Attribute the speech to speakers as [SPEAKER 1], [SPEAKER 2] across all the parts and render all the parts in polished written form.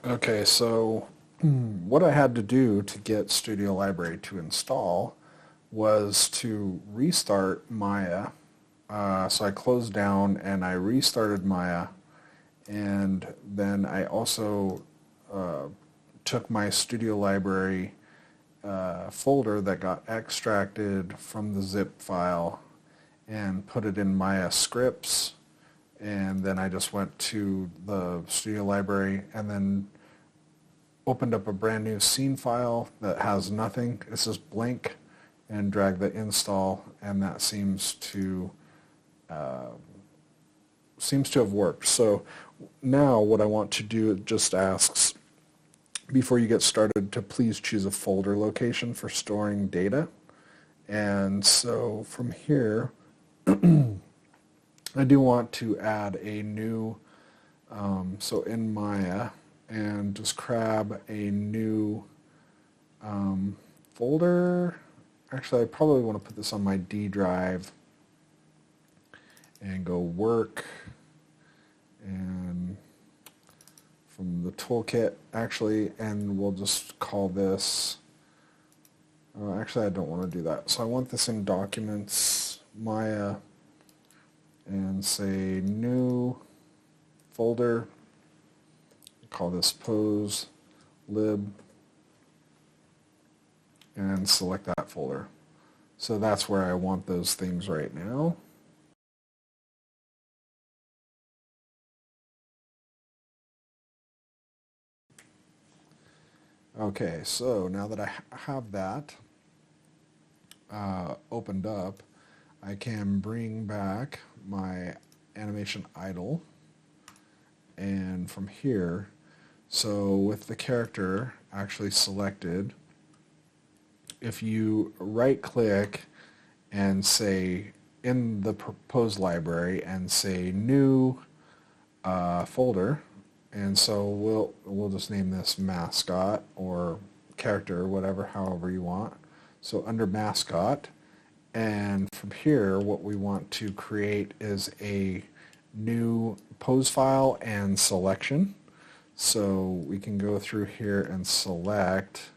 [SPEAKER 1] Okay, so what I had to do to get Studiolibrary to install was to restart Maya. So I closed down and I restarted Maya, and then I also uh, took my Studiolibrary folder that got extracted from the zip file and put it in Maya scripts, and then I just went to the Studiolibrary and then opened up a brand new scene file that has nothing. It's just blank, and drag the install, and that uh, seems to have worked. So now what I want to do, it just asks before you get started to please choose a folder location for storing data. And so from here, I do want to add a new, so in Maya, and just grab a new folder. Actually, I probably want to put this on my D drive and go work, and from the toolkit, actually, and we'll just call this, actually I don't want to do that. So I want this in Documents, Maya, and say new folder, call this pose lib, and select that folder. So that's where I want those things right now. Okay, so now that I have that opened up, I can bring back my animation idle, and from here, so with the character actually selected, if you right click and say in the proposed library and say new folder, and so we'll just name this mascot or character or whatever, however you want. So under mascot, and from here what we want to create is a new pose file and selection. So we can go through here and select,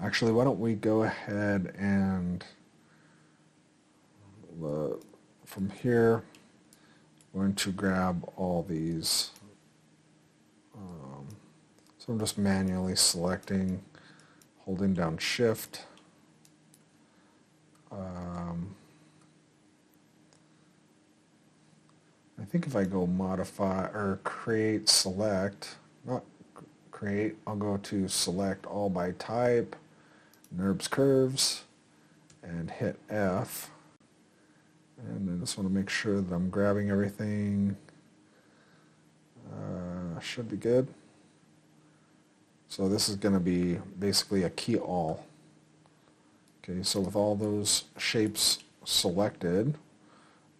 [SPEAKER 1] actually why don't we go ahead and from here I'm going to grab all these. So I'm just manually selecting, holding down shift. I think if I go modify or create select, not create, I'll go to select all by type, NURBS curves, and hit F. And I just want to make sure that I'm grabbing everything. Should be good. So this is going to be basically a key all. Okay, so with all those shapes selected,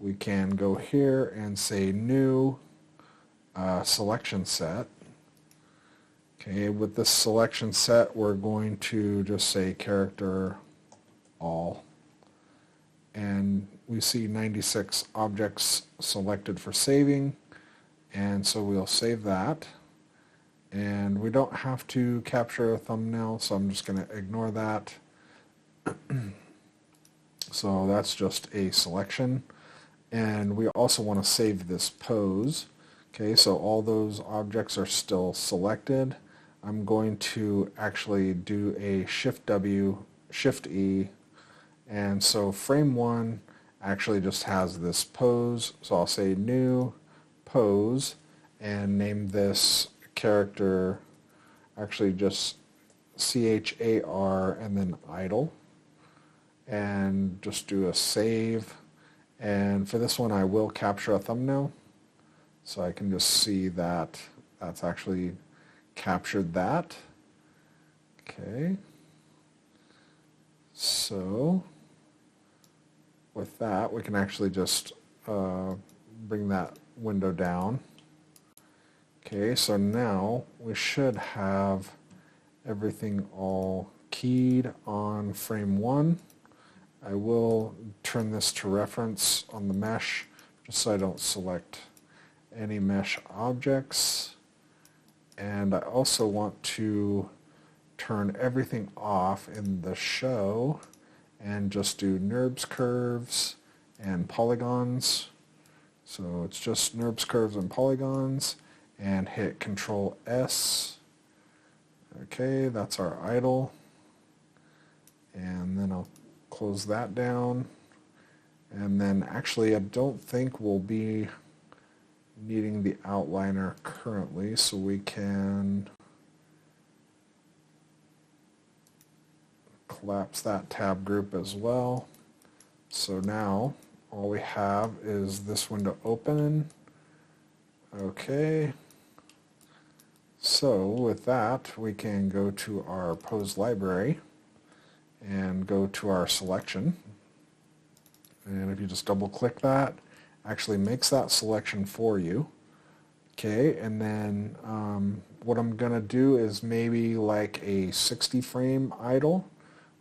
[SPEAKER 1] we can go here and say new selection set. Okay, with this selection set, we're going to just say character all. And we see 96 objects selected for saving, and so we'll save that. And we don't have to capture a thumbnail, so I'm just going to ignore that. So that's just a selection. And we also want to save this pose. Okay, so all those objects are still selected. I'm going to actually do a Shift W, Shift E, and so frame 1 actually just has this pose. So I'll say new pose and name this character actually just CHAR and then idle, and just do a save. And for this one I will capture a thumbnail, so I can just see that that's actually captured that. Okay, so with that we can actually just bring that window down. Okay, so now we should have everything all keyed on frame 1. I will turn this to reference on the mesh just so I don't select any mesh objects, and I also want to turn everything off in the show and just do NURBS curves and polygons. So it's just NURBS curves and polygons, and hit Control S. Okay, that's our idle. And then I'll close that down. And then actually I don't think we'll be needing the outliner currently, so we can collapse that tab group as well. So now all we have is this window open. Okay. So with that, we can go to our pose library and go to our selection. And if you just double click that, actually makes that selection for you. Okay, and then what I'm going to do is maybe like a 60 frame idle,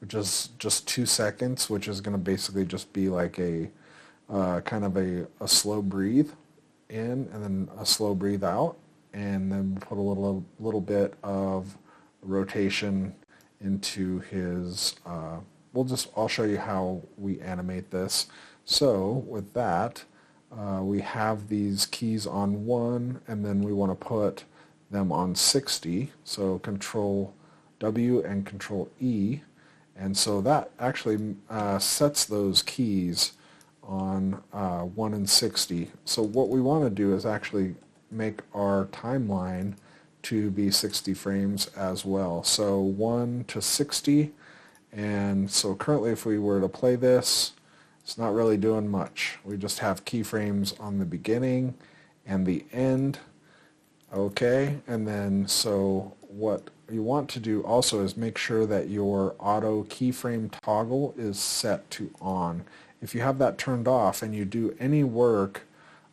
[SPEAKER 1] which is just 2 seconds, which is going to basically just be like a kind of a slow breathe in and then a slow breathe out, and then put a little bit of rotation into his, I'll show you how we animate this. So with that, we have these keys on 1, and then we want to put them on 60, so Control W and Control E, and so that actually sets those keys on 1 and 60. So what we want to do is actually make our timeline to be 60 frames as well. So 1 to 60, and so currently if we were to play this, it's not really doing much. We just have keyframes on the beginning and the end. Okay, and then so what you want to do also is make sure that your auto keyframe toggle is set to on. If you have that turned off and you do any work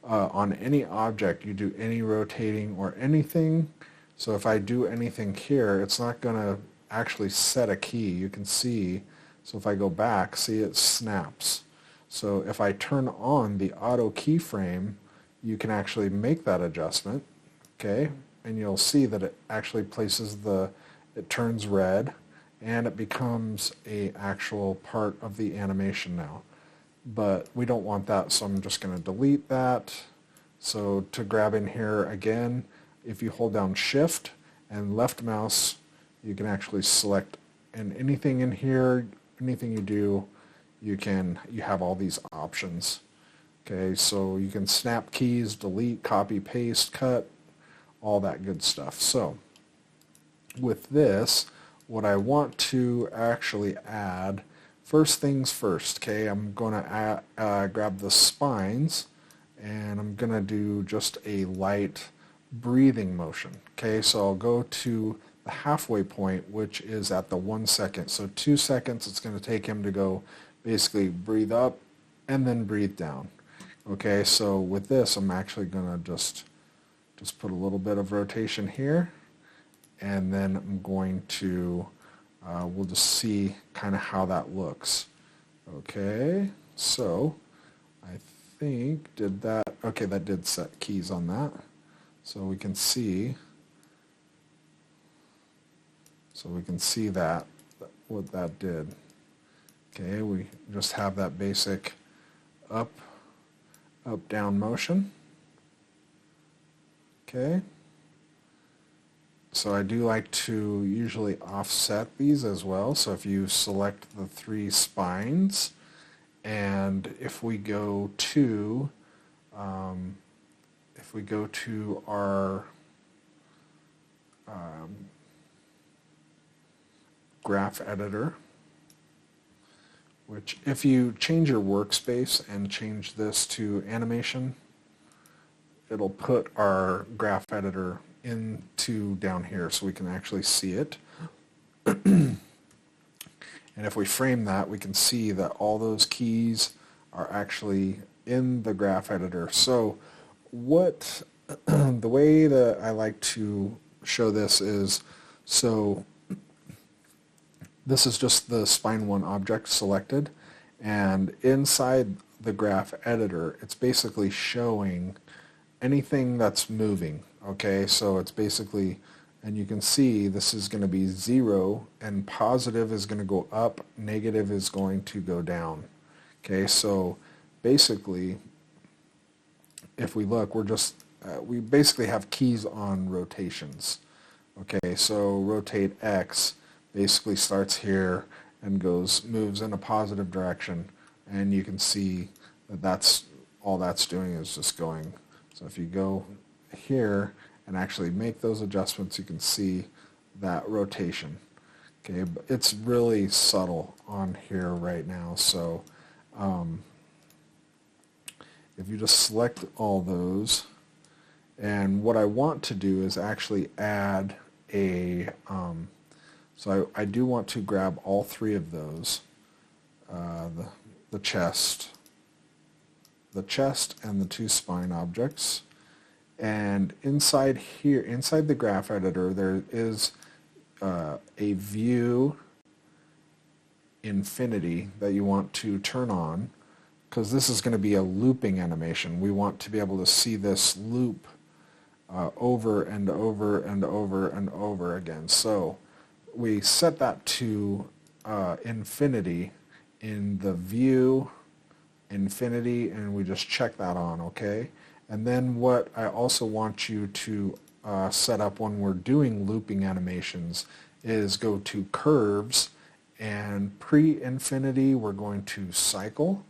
[SPEAKER 1] on any object, you do any rotating or anything, so if I do anything here, it's not going to actually set a key. You can see, so if I go back, see it snaps. So if I turn on the auto keyframe, you can actually make that adjustment, okay, and you'll see that it actually places it turns red, and it becomes a actual part of the animation now. But we don't want that, so I'm just going to delete that. So to grab in here again, if you hold down Shift and left mouse, you can actually select, and anything in here, anything you do, you have all these options. Okay, so you can snap keys, delete, copy, paste, cut, all that good stuff. So with this, what I want to actually add, first things first, okay, I'm going to grab the spines, and I'm going to do just a light breathing motion. Okay, so I'll go to the halfway point, which is at the 1 second. So 2 seconds it's going to take him to go basically breathe up and then breathe down. Okay, so with this I'm actually going to just put a little bit of rotation here, and then I'm going to we'll just see kind of how that looks. Okay, so I think okay, that did set keys on that, so we can see that what that did. Okay, we just have that basic up down motion. Okay, so I do like to usually offset these as well. So if you select the 3 spines, and if we go to our graph editor, which if you change your workspace and change this to animation, it'll put our graph editor into down here so we can actually see it. And if we frame that, we can see that all those keys are actually in the graph editor. So what the way that I like to show this is, so this is just the spine 1 object selected, and inside the graph editor it's basically showing anything that's moving. Okay, so it's basically, and you can see this is going to be 0, and positive is going to go up, negative is going to go down. Okay, so basically, if we look, we basically have keys on rotations. Okay, so rotate X basically starts here and moves in a positive direction, and you can see that that's all that's doing is just going. So if you go here and actually make those adjustments, you can see that rotation. Okay, but it's really subtle on here right now. So if you just select all those, and what I want to do is actually add a, so I do want to grab all 3 of those, the chest and the 2 spine objects. And inside here, inside the graph editor, there is a view infinity that you want to turn on, because this is going to be a looping animation. We want to be able to see this loop over and over and over and over again. So we set that to infinity in the view infinity, and we just check that on, okay? And then what I also want you to set up when we're doing looping animations is go to curves, and pre-infinity we're going to cycle,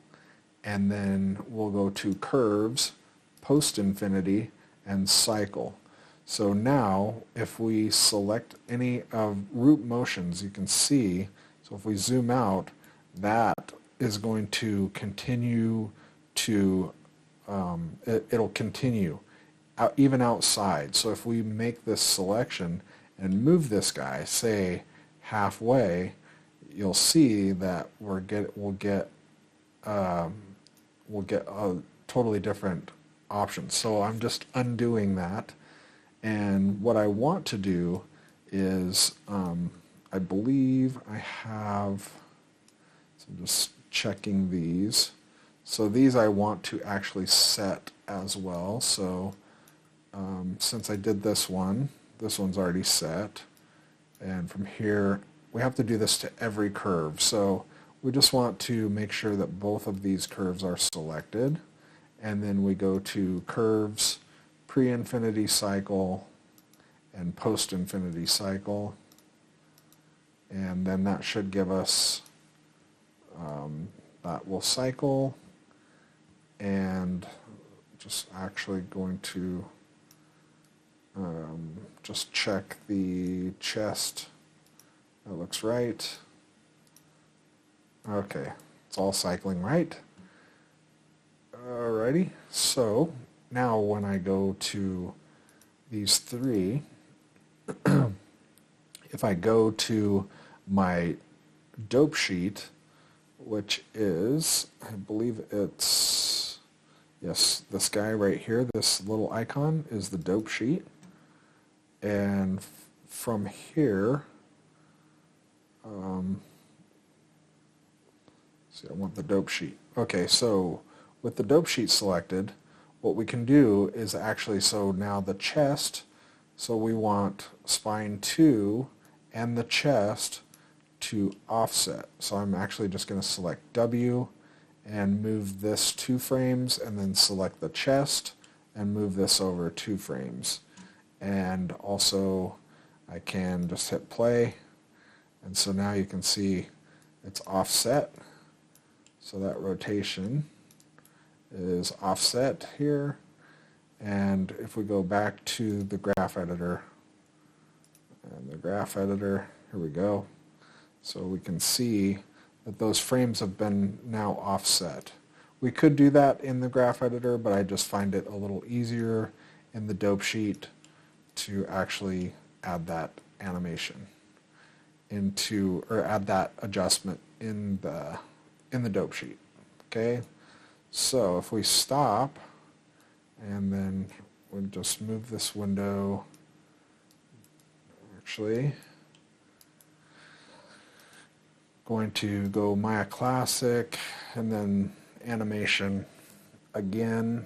[SPEAKER 1] and then we'll go to curves, post-infinity, and cycle. So now if we select any of root motions, you can see, so if we zoom out, that is going to continue to, it'll continue out, even outside. So if we make this selection and move this guy, say halfway, you'll see that we'll get a totally different option. So I'm just undoing that, and what I want to do is I believe I have, so I'm just checking these. So these I want to actually set as well. So since I did this one's already set, and from here we have to do this to every curve. So we just want to make sure that both of these curves are selected, and then we go to curves, pre-infinity cycle, and post-infinity cycle, and then that should give us, that will cycle, and just actually going to just check the chest. That looks right. Okay, it's all cycling right. Alrighty, so now when I go to these 3, if I go to my dope sheet, which is, I believe it's, yes, this guy right here, this little icon is the dope sheet, and from here, see, I want the dope sheet. Okay, so with the dope sheet selected, what we can do is actually, so now the chest, so we want spine 2 and the chest to offset. So I'm actually just going to select W and move this 2 frames, and then select the chest and move this over 2 frames. And also I can just hit play, and so now you can see it's offset. So that rotation is offset here, and if we go back to the graph editor, and the graph editor, here we go, so we can see that those frames have been now offset. We could do that in the graph editor, but I just find it a little easier in the dope sheet to actually add that animation into, or add that adjustment in the dope sheet. Okay, so if we stop, and then we'll just move this window, actually going to go Maya Classic, and then animation again,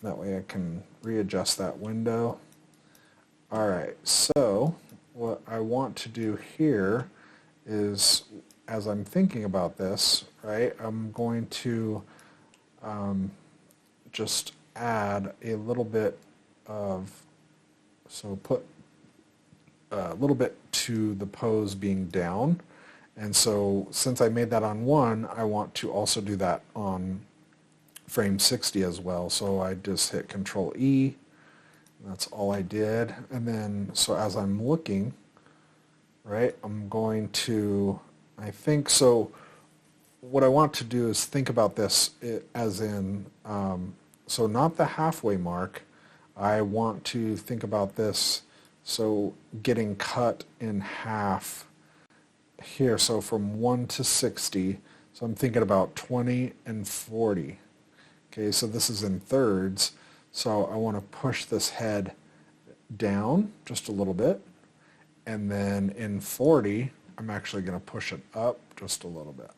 [SPEAKER 1] That way I can readjust that window. Alright, so what I want to do here is, as I'm thinking about this, right, I'm going to just add a little bit of, so put a little bit to the pose being down. And so since I made that on 1, I want to also do that on frame 60 as well. So I just hit Control E. That's all I did. And then, so as I'm looking, right, I'm going to, I think, so what I want to do is think about this as in, so not the halfway mark. I want to think about this, so getting cut in half here. So from 1 to 60, so I'm thinking about 20 and 40. Okay, so this is in thirds. So I want to push this head down just a little bit. And then in 40, I'm actually going to push it up just a little bit.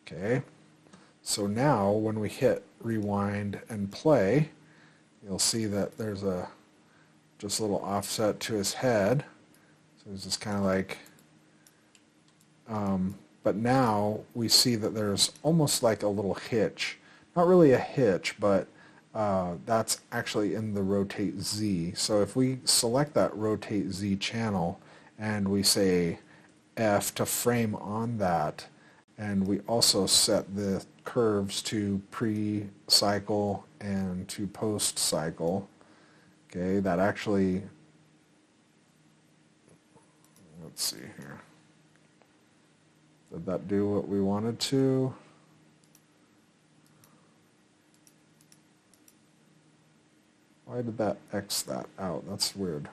[SPEAKER 1] Okay, so now when we hit rewind and play, you'll see that there's just a little offset to his head. So it's just kind of like, but now we see that there's almost like a little hitch. Not really a hitch, but that's actually in the rotate Z. So if we select that rotate Z channel and we say F to frame on that, and we also set the curves to pre-cycle and to post-cycle, okay, that actually, let's see here, did that do what we wanted to? Why did that X that out? That's weird.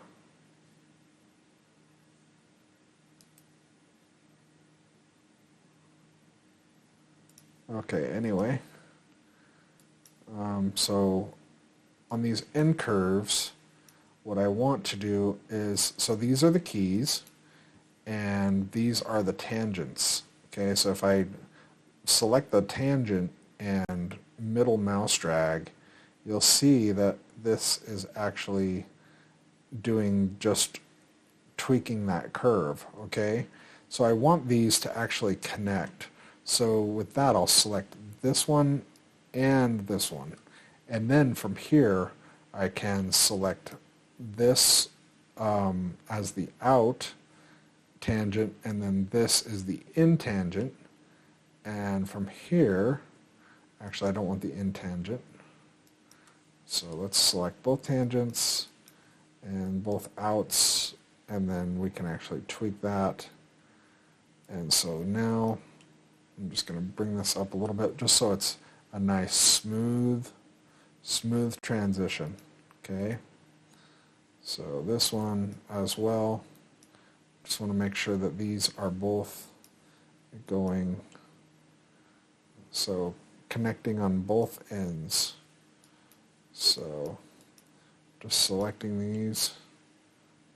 [SPEAKER 1] Okay, anyway, so on these end curves, what I want to do is, so these are the keys, and these are the tangents. Okay, so if I select the tangent and middle mouse drag, you'll see that this is actually doing just tweaking that curve. Okay, so I want these to actually connect. So with that, I'll select this one and this one. And then from here, I can select this as the out tangent, and then this is the in tangent. And from here, actually I don't want the in tangent. So let's select both tangents and both outs, and then we can actually tweak that. And so now I'm just going to bring this up a little bit just so it's a nice smooth transition. Okay, so this one as well, just want to make sure that these are both going, so connecting on both ends. So just selecting these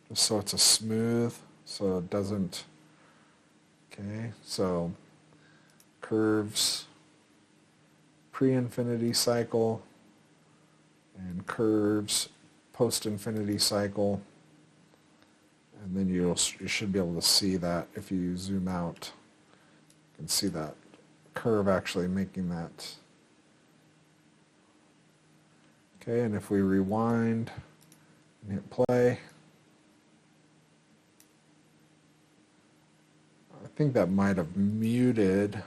[SPEAKER 1] just so it's a smooth, so it doesn't, okay, so curves pre-infinity cycle and curves post-infinity cycle, and then you should be able to see that if you zoom out. You can see that curve actually making that. Okay, and if we rewind and hit play, I think that might have muted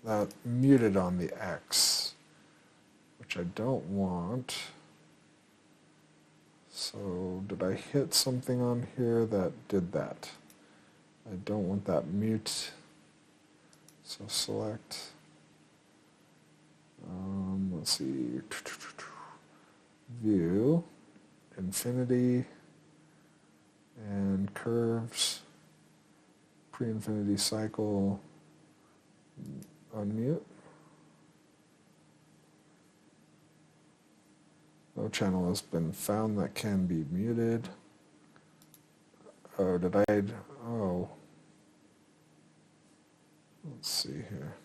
[SPEAKER 1] on the X, which I don't want. So did I hit something on here that did that? I don't want that mute. So select, let's see, view, infinity, and curves, pre-infinity cycle, unmute. No channel has been found that can be muted. Oh, did I? Oh. Let's see here.